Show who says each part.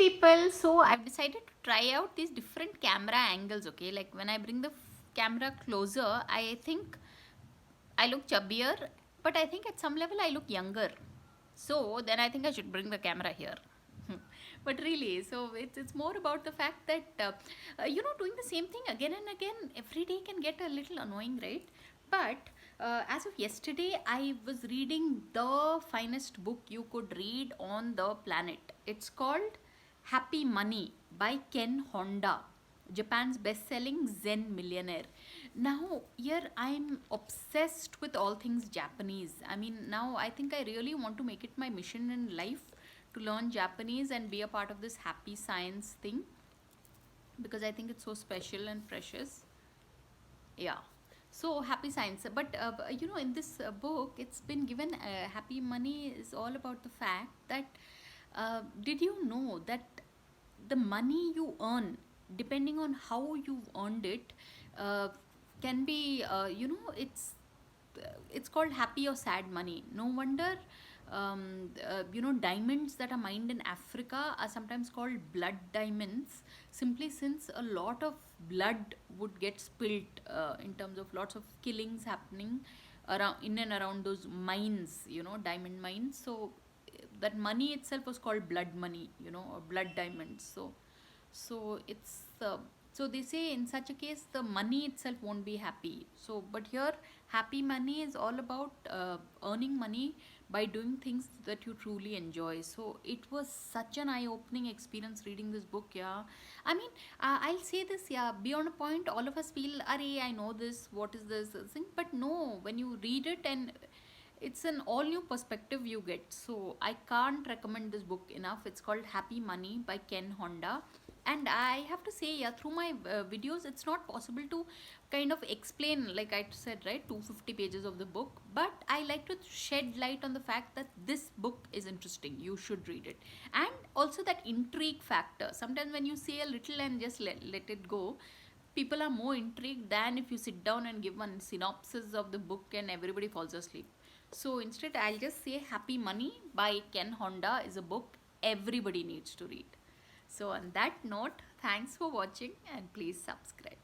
Speaker 1: people, so I've decided to try out these different camera angles. Okay, like when I bring the camera closer, I think I look chubbier, but I think at some level I look younger. So then I think I should bring the camera here. But really, so it's more about the fact that doing the same thing again and again every day can get a little annoying, right? But as of yesterday, I was reading the finest book you could read on the planet. It's called Happy Money by Ken Honda, Japan's best-selling Zen millionaire. Now, here I'm obsessed with all things Japanese. I mean, now I think I really want to make it my mission in life to learn Japanese and be a part of this happy science thing because I think it's so special and precious. Yeah. So happy science, but in this book, it's been given happy money is all about the fact that did you know that the money you earn, depending on how you've earned it, uh, can be it's called happy or sad money. No wonder diamonds that are mined in Africa are sometimes called blood diamonds, simply since a lot of blood would get spilt in terms of lots of killings happening around in and around those mines, diamond mines. So that money itself was called blood money, or blood diamonds. So it's so they say in such a case the money itself won't be happy. So but here happy money is all about earning money by doing things that you truly enjoy. So it was such an eye-opening experience reading this book. Yeah, I mean, I'll say this. Yeah, beyond a point, all of us feel, "Arey, I know this. What is this thing?" But no, when you read it and it's an all new perspective you get. So I can't recommend this book enough. It's called Happy Money by Ken Honda. And I have to say, yeah, through my videos it's not possible to kind of explain, like I said, right, 250 pages of the book, but I like to shed light on the fact that this book is interesting, you should read it. And also that intrigue factor, sometimes when you say a little and just let it go, people are more intrigued than if you sit down and give one synopsis of the book and everybody falls asleep. So instead, I'll just say Happy Money by Ken Honda is a book everybody needs to read. So on that note, thanks for watching and please subscribe.